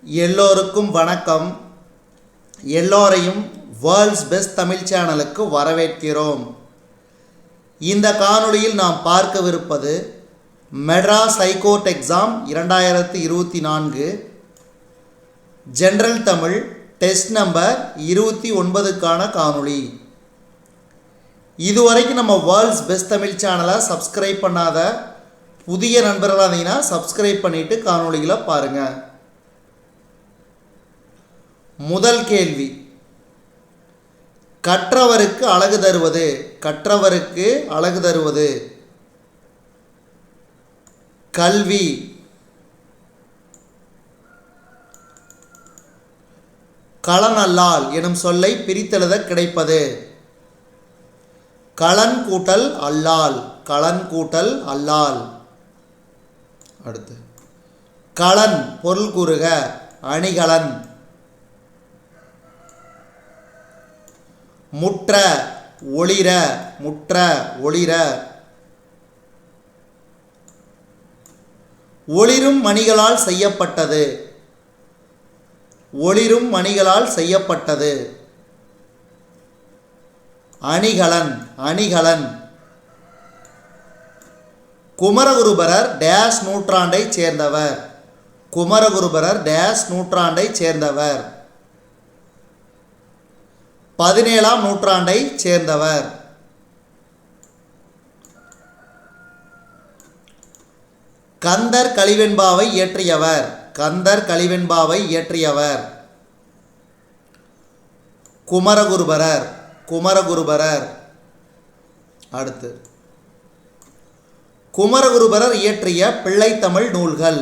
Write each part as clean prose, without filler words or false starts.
எல்லோருக்கும் வணக்கம். எல்லோரையும் வேர்ல்ட்ஸ் பெஸ்ட் தமிழ் சேனலுக்கு வரவேற்கிறோம். இந்த காணொளியில் நாம் பார்க்கவிருப்பது Madras high court exam 2024 general Tamil test number 29க்கான காணொளி. இதுவரைக்கும் நம்ம வேர்ல்ட்ஸ் பெஸ்ட் தமிழ் சேனலை சப்ஸ்கிரைப் பண்ணாத புதிய நண்பர்களாக இருந்தீங்கன்னா சப்ஸ்கிரைப் பண்ணிவிட்டு காணொளிகளை பாருங்கள். முதல் கேள்வி, கற்றவருக்கு அழகு தருவது. கற்றவருக்கு அழகு தருவது கல்வி. களனல்லால் எனும் சொல்லை பிரித்தெழுத கிடைப்பது களன் கூட்டல் அல்லால். களன் கூட்டல் அல்லால். அடுத்து களன் பொருள் கூறுக. அணிகலன். முற்ற ஒளிர. முற்ற ஒளிர. ஒளிரும் மணிகளால் செய்யப்பட்டது. ஒளிரும் மணிகளால் செய்யப்பட்டது அணிகலன். அணிகலன். குமரகுருபரர் டேஸ் நூற்றாண்டை சேர்ந்தவர். குமரகுருபரர் டேஸ் நூற்றாண்டை சேர்ந்தவர் 17ஆம் நூற்றாண்டை சேர்ந்தவர். கந்தர் கலிவெண்பாவை இயற்றியவர். கந்தர் கலிவெண்பாவை இயற்றியவர் குமரகுருபரர். குமரகுருபரர். அடுத்து குமரகுருபரர் இயற்றிய பிள்ளைத்தமிழ் நூல்கள்.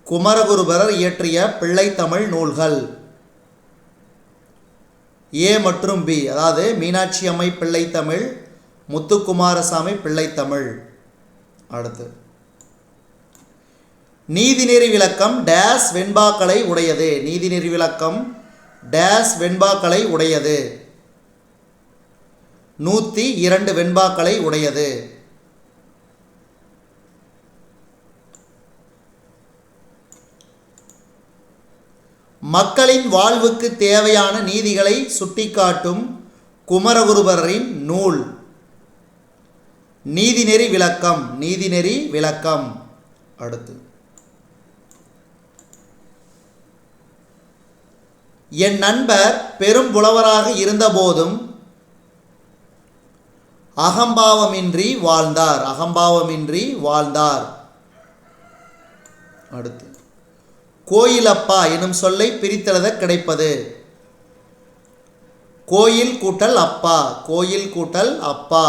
குமரகுருபரர் இயற்றிய பிள்ளைத்தமிழ் நூல்கள் ஏ மற்றும் பி, அதாவது மீனாட்சி அம்மை பிள்ளைத்தமிழ், முத்துக்குமாரசாமி பிள்ளைத்தமிழ். அடுத்து நீதிநெறி விளக்கம் டேஸ் வெண்பாக்களை உடையது. நீதிநெறி விளக்கம் டேஸ் வெண்பாக்களை உடையது 102 வெண்பாக்களை உடையது. மக்களின் வாழ்வுக்கு தேவையான நீதிகளை சுட்டிக்காட்டும் குமரகுருபரரின் நூல் நீதிநெறி விளக்கம். நீதிநெறி விளக்கம். அடுத்து என் நண்பர் பெரும் புலவராக இருந்தபோதும் அகம்பாவமின்றி வாழ்ந்தார். அகம்பாவமின்றி வாழ்ந்தார். அடுத்து கோயிலப்பா எனும் சொல்லை பிரித்தெழுத கிடைப்பது கோயில் கூட்டல் அப்பா. கோயில் கூட்டல் அப்பா.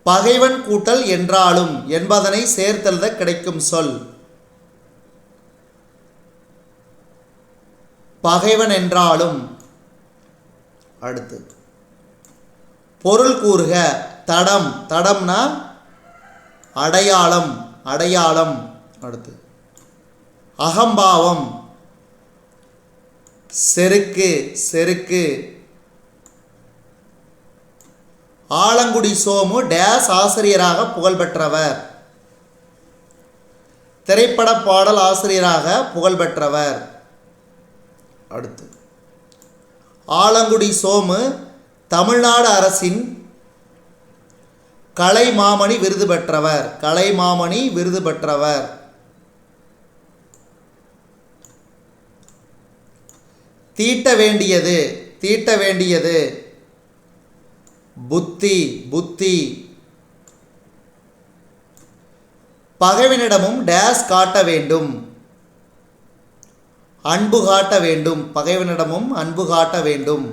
பகைவன் கூட்டல் என்றாலும் என்பதனை சேர்த்தெழுத கிடைக்கும் சொல் பகைவன் என்றாலும். அடுத்து பொருள் கூறுக. தடம். தடம்னா அடையாளம். அடையாளம். அடுத்து அகம்பாவம் செருக்கு. செருக்கு. ஆலங்குடி சோமு டேஸ் ஆசிரியராக புகழ்பெற்றவர். திரைப்பட பாடல் ஆசிரியராக புகழ்பெற்றவர். அடுத்து ஆலங்குடி சோமு தமிழ்நாடு அரசின் கலைமாமணி விருது பெற்றவர். கலைமாமணி விருது பெற்றவர். தீட்ட வேண்டியது. தீட்ட வேண்டியது புத்தி. புத்தி. பகைவனிடமும் டேஸ் காட்ட வேண்டும். அன்பு காட்ட வேண்டும். பகைவனிடமும் அன்பு காட்ட வேண்டும்.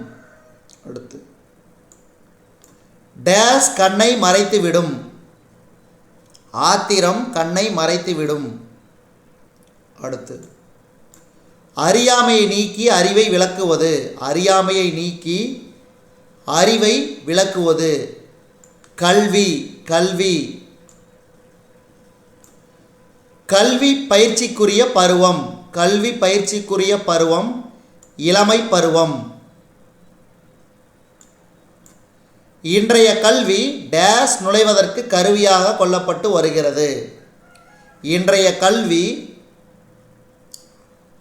அடுத்து டேஸ் கண்ணை மறைத்துவிடும். ஆத்திரம் கண்ணை மறைத்துவிடும். அடுத்து அறியாமையை நீக்கி அறிவை விளக்குவது. அறியாமையை நீக்கி அறிவை விளக்குவது கல்வி. கல்வி. கல்வி பயிற்சிக்குரிய பருவம். கல்வி பயிற்சிக்குரிய பருவம் இளமை பருவம். இன்றைய கல்வி டேஸ் நுழைவதற்கு கருவியாக கொள்ளப்பட்டு வருகிறது. இன்றைய கல்வி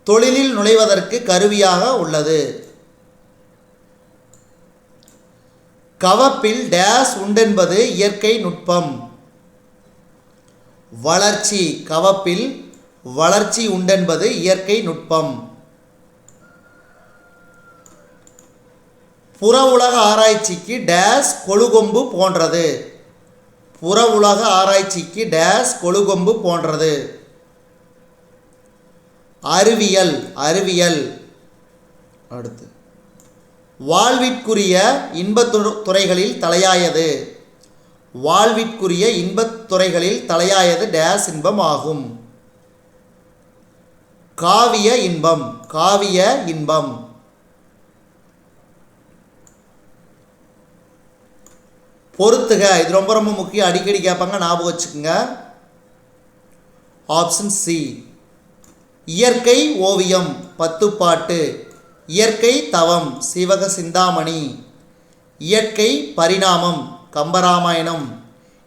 தொழிலில் நுழைவதற்கு கருவியாக உள்ளது. கவப்பில் டேஸ் உண்டென்பது இயற்கை நுட்பம். வளர்ச்சி, கவப்பில் வளர்ச்சி உண்டென்பது இயற்கை நுட்பம். புற உலக ஆராய்ச்சிக்கு டேஸ் கொழுகொம்பு போன்றது. புற உலக ஆராய்ச்சிக்கு டேஸ் கொழுகொம்பு போன்றது. அறிவியல், அறிவியல். அடுத்து வாழ்விற்குரிய இன்பத் துறைகளில் தலையாயது. வாழ்விற்குரிய இன்பத் துறைகளில் தலையாயது டேஸ் இன்பம் ஆகும். காவிய இன்பம், காவிய இன்பம். பொறுத்துக, இது ரொம்ப ரொம்ப முக்கியம், அடிக்கடி கேட்பாங்க, ஞாபகம் வச்சுக்கோங்க. Option C. இயற்கை ஓவியம் பத்துப்பாட்டு. இயற்கை தவம் சீவக சிந்தாமணி. இயற்கை பரிணாமம் கம்பராமாயணம்.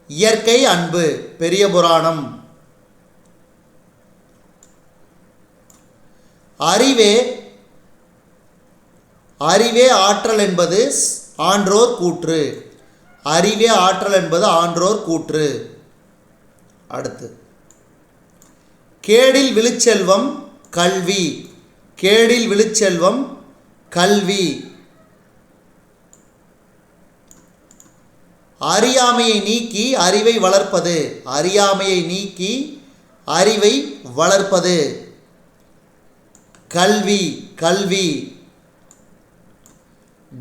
இயற்கை அன்பு பெரிய புராணம். அறிவே அறிவே ஆற்றல் என்பது ஆன்றோர் கூற்று. அறிவே ஆற்றல் என்பது ஆன்றோர் கூற்று. அடுத்து கேடில் விழுச்செல்வம் கல்வி. கேடில் விழுச்செல்வம் கல்வி. அறியாமையை நீக்கி அறிவை வளர்ப்பது. அறியாமையை நீக்கி அறிவை வளர்ப்பது கல்வி, கல்வி.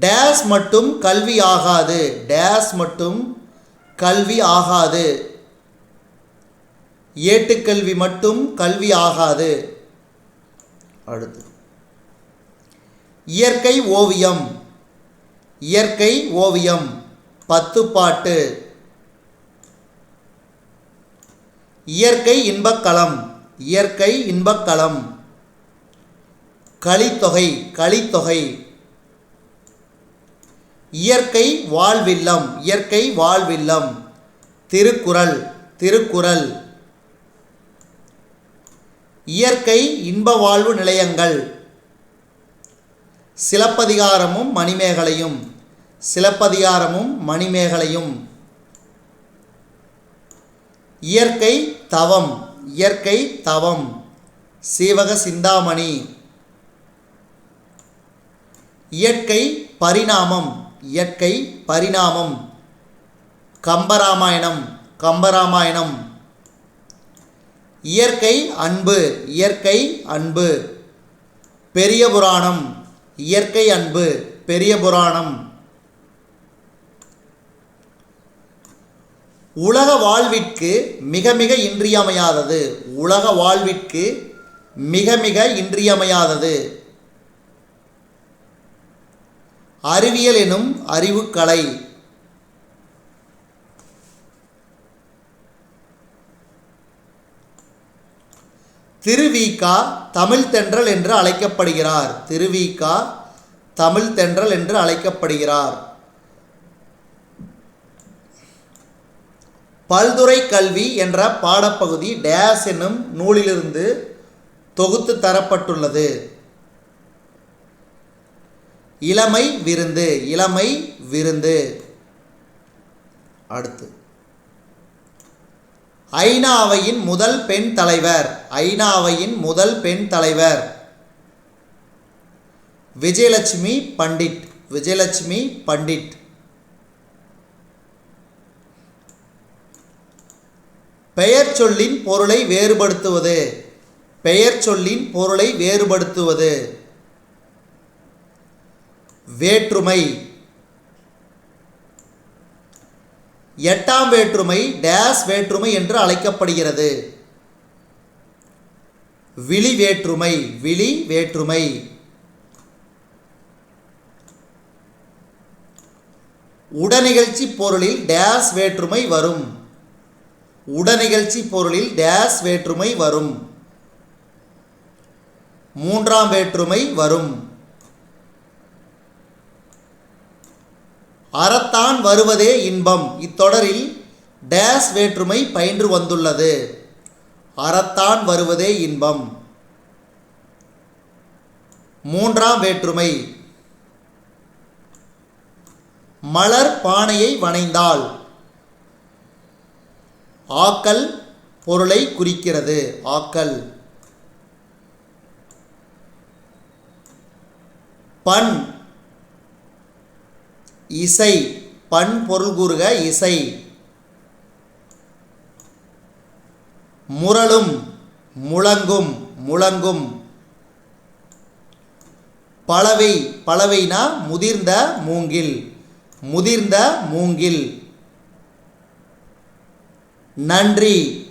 டேஸ் மட்டும் கல்வி ஆகாது. டேஸ் மட்டும் கல்வி ஆகாது. ஏட்டுக்கல்வி மட்டும் கல்வி ஆகாது. அடுத்து இயற்கை ஓவியம். இயற்கை ஓவியம் பத்துப்பாட்டு. இயற்கை இன்பக்களம். இயற்கை இன்பக்களம். கலித்தொகை, கலித்தொகை. இயற்கை வாழ்வில்லம். இயற்கை வாழ்வில்லம். திருக்குறள், திருக்குறள். இயற்கை இன்ப வாழ்வு நிலையங்கள். சிலப்பதிகாரமும் மணிமேகலையும். சிலப்பதிகாரமும் மணிமேகலையும். இயற்கை தவம். இயற்கை தவம் சீவக சிந்தாமணி. இயற்கை பரிணாமம். இயற்கை பரிணாமம் கம்பராமாயணம். கம்பராமாயணம். இயற்கை அன்பு. இயற்கை அன்பு பெரிய புராணம். இயற்கை அன்பு பெரிய புராணம். உலக வாழ்விற்கு மிக மிக இன்றியமையாதது. உலக வாழ்விற்கு மிக மிக இன்றியமையாதது அறிவியல் எனும் அறிவுக்கலை. திருவிகா தமிழ் தென்றல் என்று அழைக்கப்படுகிறார். திருவிகா தமிழ் தென்றல் என்று அழைக்கப்படுகிறார். பல்துறை கல்வி என்ற பாடப்பகுதி டேஸ் என்னும் நூலிலிருந்து தொகுத்து தரப்பட்டுள்ளது. இளமை விருந்து. இளமை விருந்து. அடுத்து ஐநா அவையின் முதல் பெண் தலைவர். ஐநா அவையின் முதல் பெண் தலைவர் விஜயலட்சுமி பண்டிட். விஜயலட்சுமி பண்டிட். பெயர் சொல்லின் பொருளை வேறுபடுத்துவது. பெயர் சொல்லின் பொருளை வேறுபடுத்துவது வேற்றுமை. எட்டாம் வேற்றுமை டேஸ் வேற்றுமை என்று அழைக்கப்படுகிறது. விழி வேற்றுமை. விழி வேற்றுமை. உடனிகழ்ச்சி பொருளில் டேஸ் வேற்றுமை வரும். உடனிகழ்ச்சி பொருளில் டேஸ் வேற்றுமை வரும். மூன்றாம் வேற்றுமை வரும். அறத்தான் வருவதே இன்பம். இத்தொடரில் டேஸ் வேற்றுமை பயின்று வந்துள்ளது. அறத்தான் வருவதே இன்பம். மூன்றாம் வேற்றுமை. மலர் பானையை வனைந்தால். ஆக்கல் பொருளை குறிக்கிறது. ஆக்கல். பண் இசை. பண் பொருள் கூறுக. இசை. முரளும் முழங்கும். முழங்கும். பலவை. பலவைனா முதிர்ந்த மூங்கில். முதிர்ந்த மூங்கில். நன்றி.